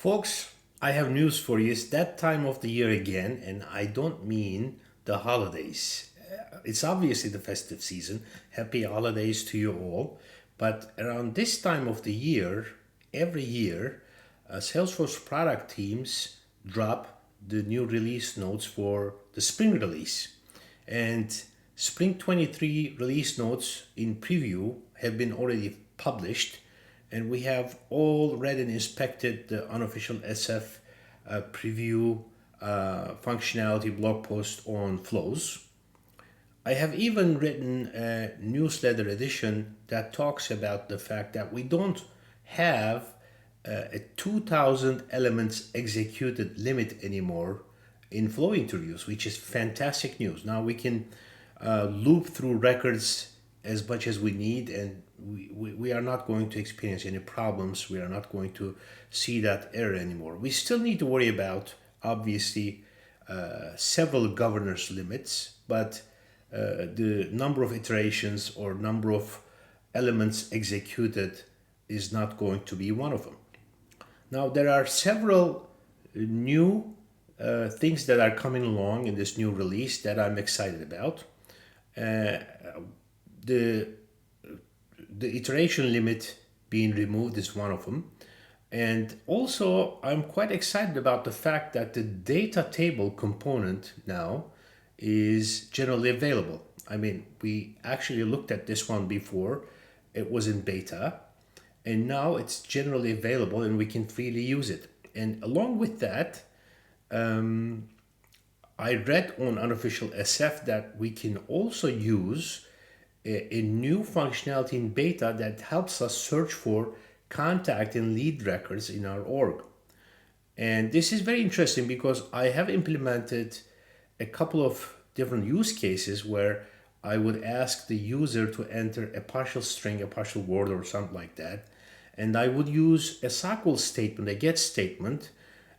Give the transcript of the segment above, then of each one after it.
Folks, I have news for you. It's that time of the year again, and I don't mean the holidays. It's obviously the festive season. Happy holidays to you all. But around this time of the year, every year, Salesforce product teams drop the new release notes for the spring release. And Spring 23 release notes in preview have been already published, and we have all read and inspected the unofficial SF preview functionality blog post on flows. I have even written a newsletter edition that talks about the fact that we don't have a 2000 elements executed limit anymore in flow interviews, which is fantastic news. Now we can loop through records as much as we need, and we are not going to experience any problems. We are not going to see that error anymore. We still need to worry about, obviously, several governance limits, but the number of iterations or number of elements executed is not going to be one of them. Now, there are several new things that are coming along in this new release that I'm excited about. Uh, the the iteration limit being removed is one of them. And also, I'm quite excited about the fact that the data table component now is generally available. I mean, we actually looked at this one before, it was in beta, and now it's generally available and we can freely use it. And along with that, I read on unofficial SF that we can also use a new functionality in beta that helps us search for contact and lead records in our org. And this is very interesting because I have implemented a couple of different use cases where I would ask the user to enter a partial string, a partial word, or something like that. And I would use a SQL statement, a get statement,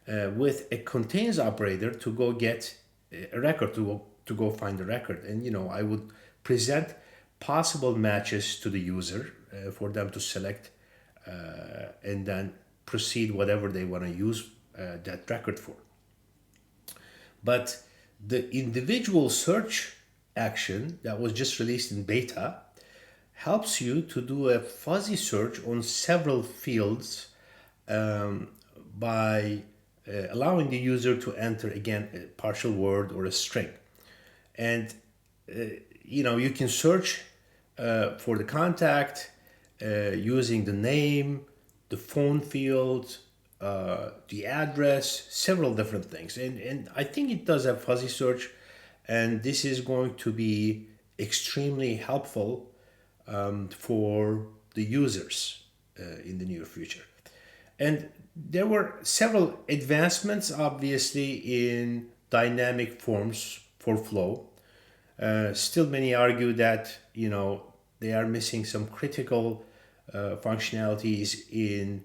with a contains operator to go get a record, to go find the record. And, I would present possible matches to the user for them to select and then proceed whatever they want to use that record for. But the individual search action that was just released in beta helps you to do a fuzzy search on several fields by allowing the user to enter again a partial word or a string. And you can search for the contact using the name, the phone field, the address, several different things. And I think it does a fuzzy search, and this is going to be extremely helpful for the users in the near future. And there were several advancements, obviously, in dynamic forms for flow. Still, many argue that they are missing some critical functionalities in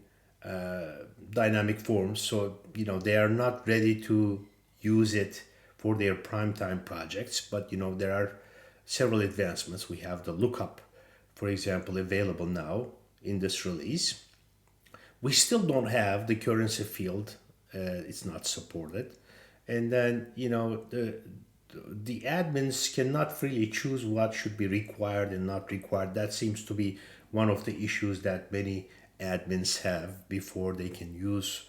dynamic forms, so they are not ready to use it for their primetime projects. But there are several advancements. We have the Lookup, for example, available now in this release. We still don't have the currency field; it's not supported, and then the admins cannot freely choose what should be required and not required. That seems to be one of the issues that many admins have before they can use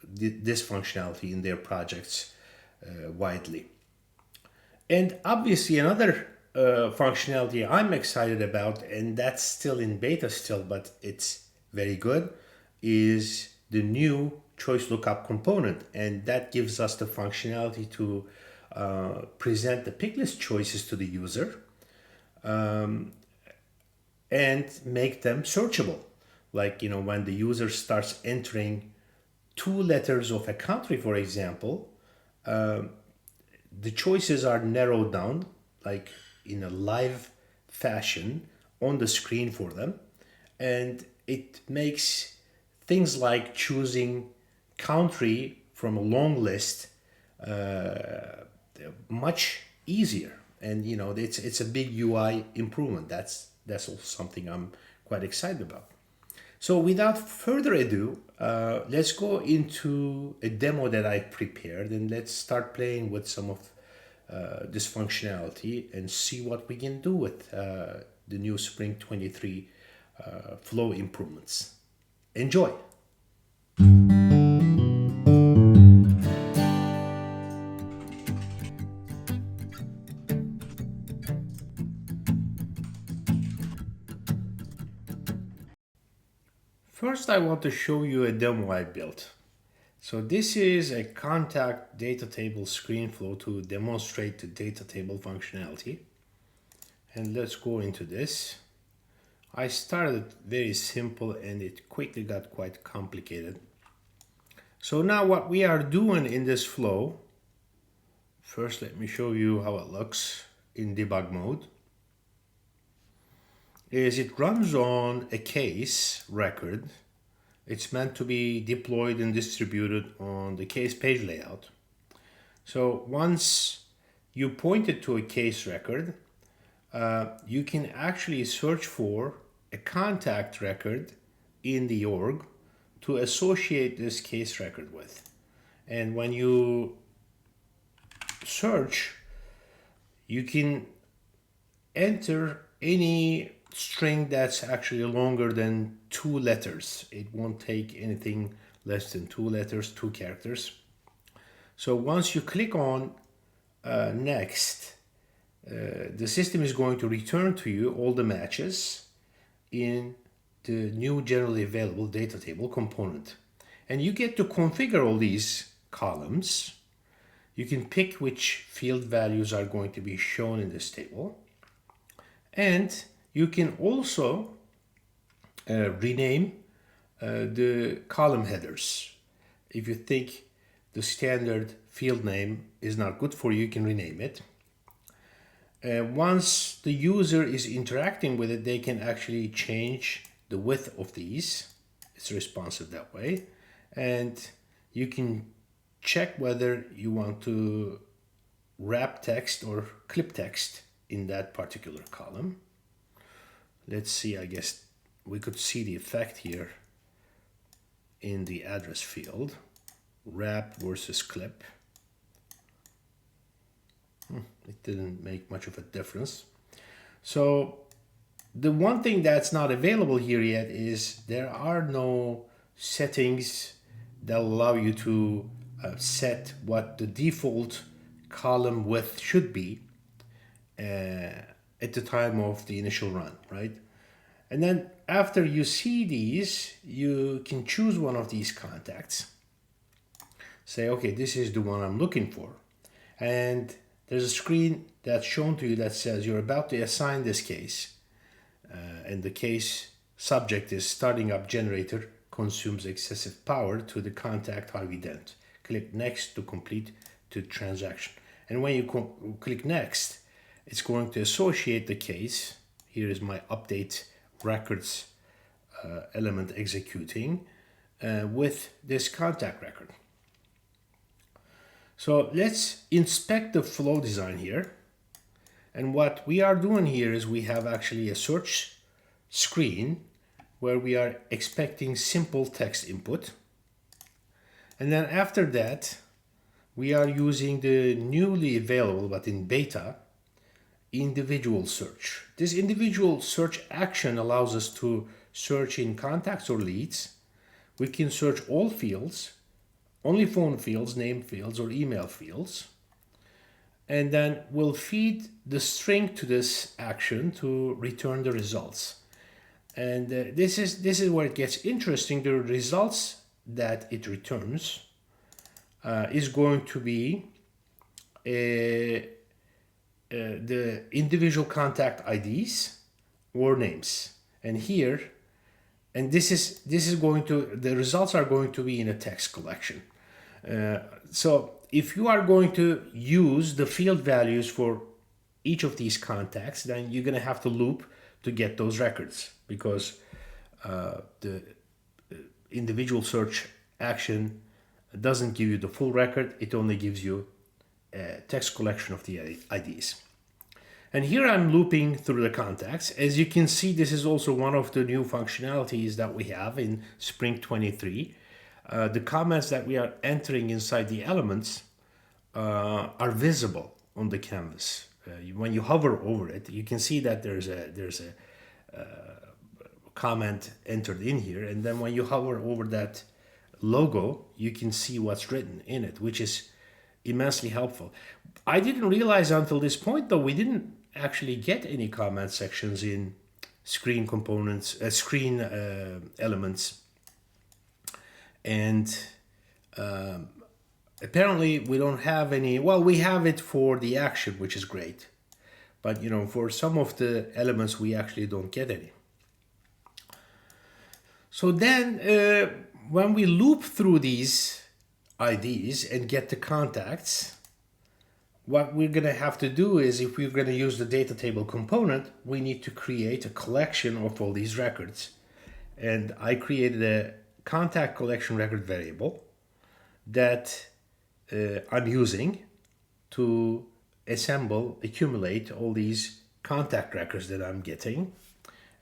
this functionality in their projects widely. And obviously, another functionality I'm excited about, and that's still in beta still, but it's very good, is the new choice lookup component, and that gives us the functionality to present the pick list choices to the user and make them searchable. Like when the user starts entering two letters of a country, for example, the choices are narrowed down like in a live fashion on the screen for them, and it makes things like choosing country from a long list much easier. And it's a big UI improvement. That's also something I'm quite excited about. So without further ado, let's go into a demo that I prepared, and let's start playing with some of this functionality and see what we can do with the new Spring 23 flow improvements. Enjoy! First, I want to show you a demo I built. So this is a contact data table screen flow to demonstrate the data table functionality. And let's go into this. I started very simple and it quickly got quite complicated. So now what we are doing in this flow, first let me show you how it looks in debug mode, is it runs on a case record. It's meant to be deployed and distributed on the case page layout. So once you point it to a case record, you can actually search for a contact record in the org to associate this case record with. And when you search, you can enter any string that's actually longer than 2 letters. It won't take anything less than 2 letters, 2 characters. So once you click on next, the system is going to return to you all the matches in the new generally available data table component. And you get to configure all these columns. You can pick which field values are going to be shown in this table. And you can also rename the column headers. If you think the standard field name is not good for you, you can rename it. Once the user is interacting with it, they can actually change the width of these. It's responsive that way. And you can check whether you want to wrap text or clip text in that particular column. Let's see, I guess we could see the effect here in the address field. Wrap versus clip. It didn't make much of a difference. So the one thing that's not available here yet is there are no settings that allow you to set what the default column width should be at the time of the initial run, right? And then after you see these, you can choose one of these contacts. Say, okay, this is the one I'm looking for. And there's a screen that's shown to you that says you're about to assign this case. And the case subject is starting up generator consumes excessive power to the contact Harvey Dent. Click next to complete the transaction. And when you click next, it's going to associate the case. Here is my update records element executing with this contact record. So let's inspect the flow design here. And what we are doing here is we have actually a search screen where we are expecting simple text input. And then after that, we are using the newly available, but in beta, individual search. This individual search action allows us to search in contacts or leads. We can search all fields, only phone fields, name fields, or email fields. And then we'll feed the string to this action to return the results. And this is where it gets interesting. The results that it returns is going to be the individual contact IDs or names. And here, and this is going to, the results are going to be in a text collection. So if you are going to use the field values for each of these contacts, then you're going to have to loop to get those records, because the individual search action doesn't give you the full record. It only gives you a text collection of the IDs. And here I'm looping through the contacts. As you can see, this is also one of the new functionalities that we have in Spring 23. The comments that we are entering inside the elements are visible on the canvas. When you hover over it, you can see that there's a comment entered in here, and then when you hover over that logo, you can see what's written in it, which is immensely helpful. I didn't realize until this point, though, we didn't actually get any comment sections in screen components, screen elements, and apparently we don't have any. Well, we have it for the action, which is great, but you know, for some of the elements we actually don't get any. So then when we loop through these IDs and get the contacts, what we're going to have to do is, if we're going to use the data table component, we need to create a collection of all these records. And I created a contact collection record variable that I'm using to accumulate all these contact records that I'm getting.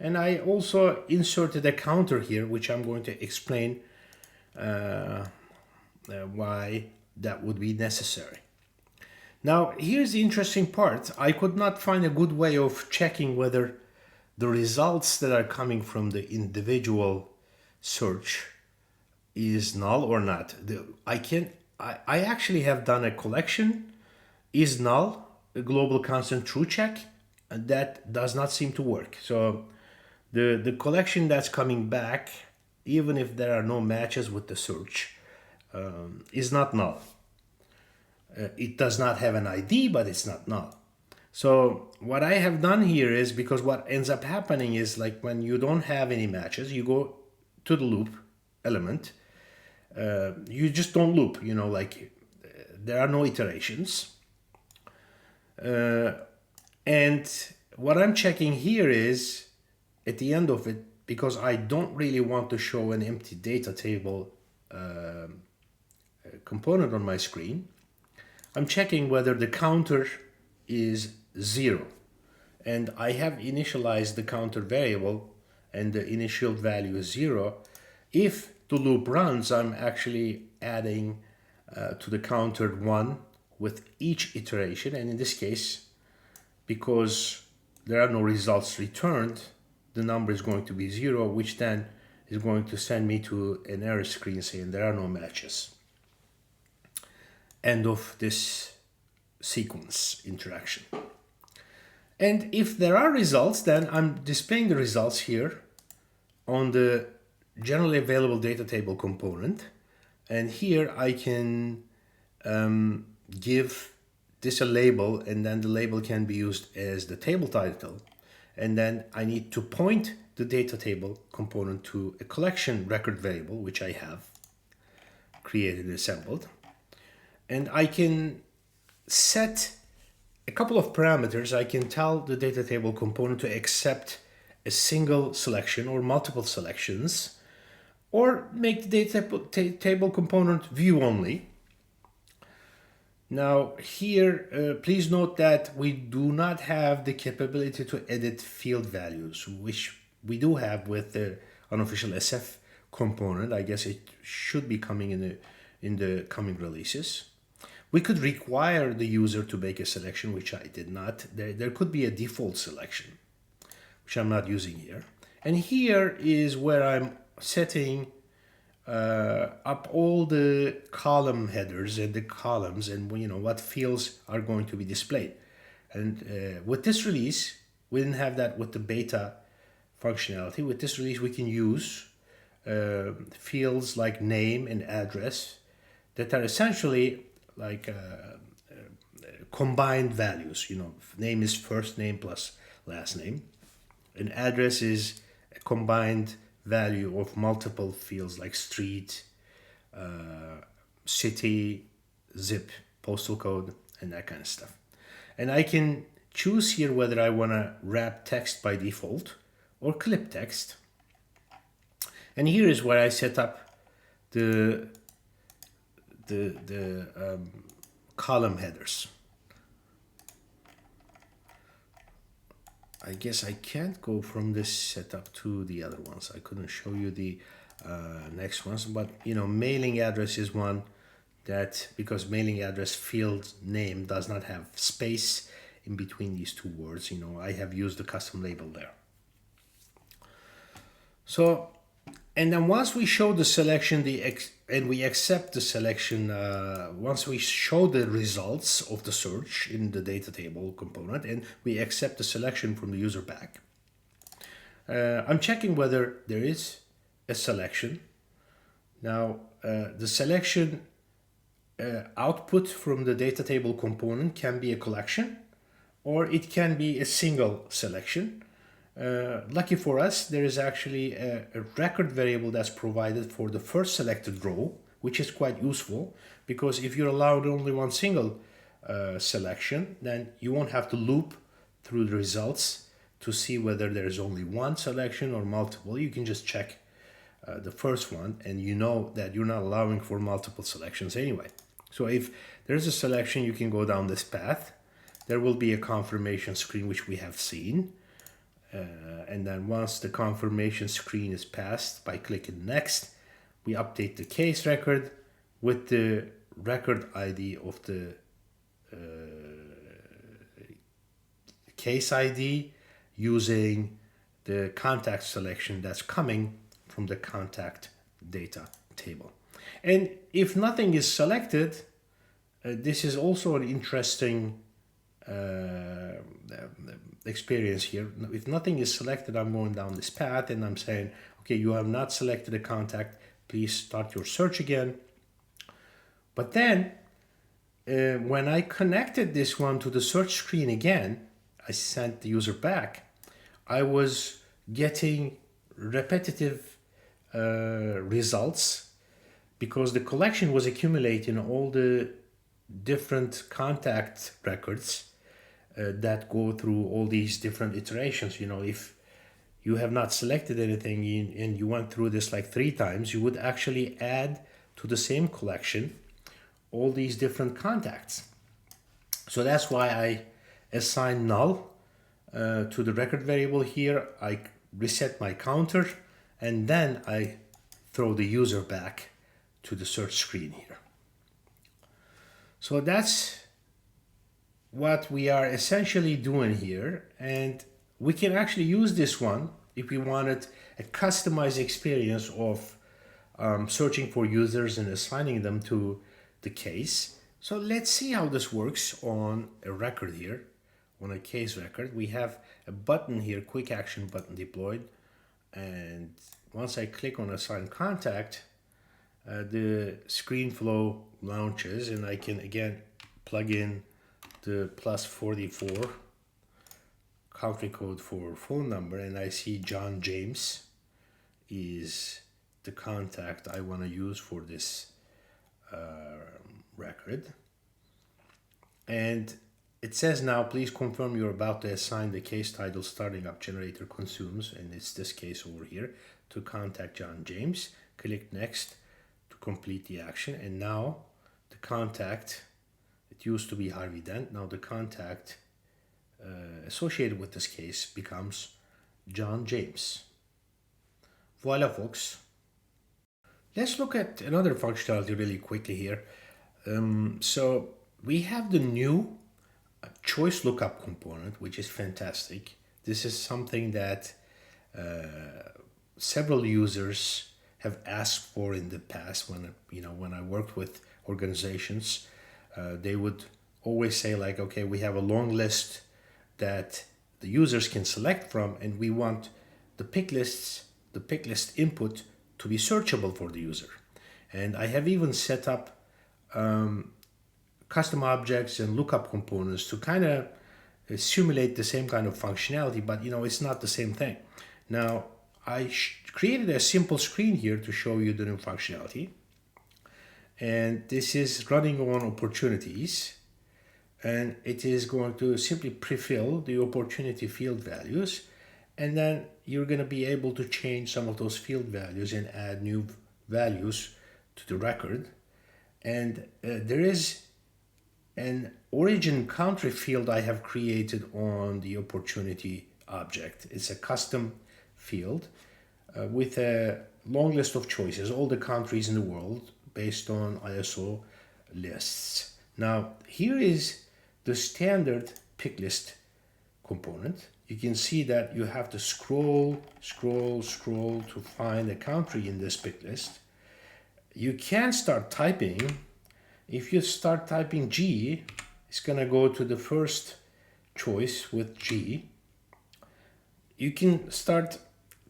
And I also inserted a counter here, which I'm going to explain why that would be necessary. Now, here's the interesting part. I could not find a good way of checking whether the results that are coming from the individual search is null or not. I actually have done a collection is null, a global constant true check, and that does not seem to work. So the collection that's coming back, even if there are no matches with the search, is not null. It does not have an ID, but it's not null. So what I have done here is, because what ends up happening is, like, when you don't have any matches, you go to the loop element. You just don't loop, you know, like there are no iterations. And what I'm checking here is, at the end of it, because I don't really want to show an empty data table component on my screen, I'm checking whether the counter is 0. And I have initialized the counter variable, and the initial value is 0. If the loop runs, I'm actually adding to the counter 1 with each iteration. And in this case, because there are no results returned, the number is going to be 0, which then is going to send me to an error screen saying there are no matches. End of this sequence interaction. And if there are results, then I'm displaying the results here on the generally available data table component. And here I can give this a label, and then the label can be used as the table title. And then I need to point the data table component to a collection record variable, which I have created and assembled. And I can set a couple of parameters. I can tell the data table component to accept a single selection or multiple selections, or make the data table component view only. Now here, please note that we do not have the capability to edit field values, which we do have with the unofficial SF component. I guess it should be coming in the coming releases. We could require the user to make a selection, which I did not. There could be a default selection, which I'm not using here. And here is where I'm setting up all the column headers and the columns, and you know what fields are going to be displayed. And with this release, we didn't have that with the beta functionality. With this release, we can use fields like name and address that are essentially like combined values. You know, name is first name plus last name, and address is a combined value of multiple fields like street, city, zip, postal code, and that kind of stuff. And I can choose here whether I want to wrap text by default or clip text. And here is where I set up the column headers. I guess I can't go from this setup to the other ones. I couldn't show you the next ones, but mailing address is one that, because mailing address field name does not have space in between these two words, I have used the custom label there. So, and then once we show the selection, and we accept the selection, once we show the results of the search in the data table component, and we accept the selection from the user back, I'm checking whether there is a selection. Now, the selection output from the data table component can be a collection, or it can be a single selection. Lucky for us, there is actually a record variable that's provided for the first selected row, which is quite useful, because if you're allowed only one single selection, then you won't have to loop through the results to see whether there's only one selection or multiple. You can just check the first one, and you know that you're not allowing for multiple selections anyway. So if there's a selection, you can go down this path. There will be a confirmation screen, which we have seen. And then once the confirmation screen is passed, by clicking next, we update the case record with the record ID of the case ID using the contact selection that's coming from the contact data table. And if nothing is selected, this is also an interesting experience here. If nothing is selected, I'm going down this path and I'm saying, okay, you have not selected a contact, please start your search again. But then when I connected this one to the search screen again, I sent the user back, I was getting repetitive results, because the collection was accumulating all the different contact records that go through all these different iterations. If you have not selected anything and you went through this like 3 times, you would actually add to the same collection all these different contacts. So that's why I assign null to the record variable here. I reset my counter, and then I throw the user back to the search screen here. So that's what we are essentially doing here, and we can actually use this one if we wanted a customized experience of searching for users and assigning them to the case. So let's see how this works on a record here, on a case record. We have a button here, quick action button deployed, and once I click on assign contact, the screen flow launches, and I can again plug in the +44 country code for phone number, and I see John James is the contact I want to use for this record. And it says now, please confirm you're about to assign the case title starting up generator consumes, and it's this case over here, to contact John James. Click next to complete the action, and now the contact, it used to be Harvey Dent, now the contact associated with this case becomes John James. Voila, folks. Let's look at another functionality really quickly here. So we have the new choice lookup component, which is fantastic. This is something that several users have asked for in the past. When I worked with organizations, they would always say like, okay, we have a long list that the users can select from, and we want the pick list input to be searchable for the user. And I have even set up custom objects and lookup components to kind of simulate the same kind of functionality, but it's not the same thing. Now, I created a simple screen here to show you the new functionality. And this is running on opportunities, and it is going to simply pre-fill the opportunity field values, and then you're going to be able to change some of those field values and add new values to the record. And there is an origin country field I have created on the opportunity object. It's a custom field with a long list of choices, all the countries in the world based on ISO lists. Now, here is the standard pick list component. You can see that you have to scroll to find a country in this pick list. You can start typing. If you start typing G, it's gonna go to the first choice with G. You can start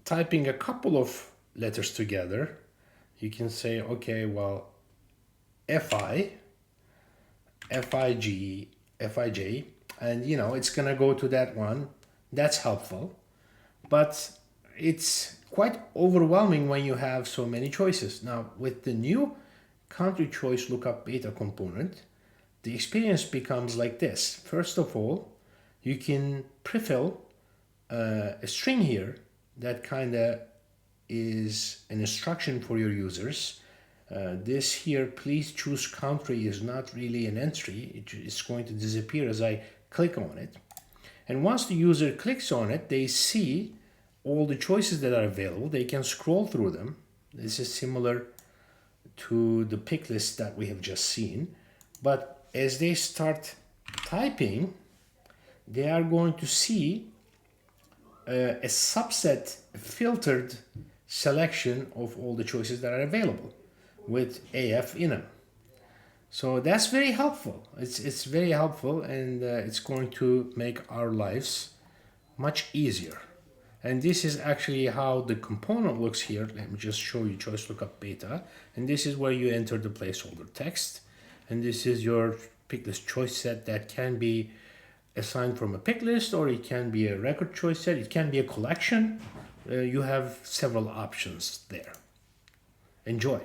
typing a couple of letters together. You can say, okay, well, FI, FIG, FIJ, and it's gonna go to that one. That's helpful, but it's quite overwhelming when you have so many choices. Now, with the new country choice lookup beta component, the experience becomes like this. First of all, you can prefill a string here that kind of is an instruction for your users. This here, please choose country, is not really an entry. It's going to disappear as I click on it. And once the user clicks on it, they see all the choices that are available. They can scroll through them. This is similar to the pick list that we have just seen. But as they start typing, they are going to see a subset, a filtered selection of all the choices that are available with AF in them. So that's very helpful. It's very helpful, and it's going to make our lives much easier. And this is actually how the component looks here. Let me just show you choice lookup beta. And this is where you enter the placeholder text. And this is your pick list choice set that can be assigned from a pick list, or it can be a record choice set. It can be a collection. You have several options there. Enjoy.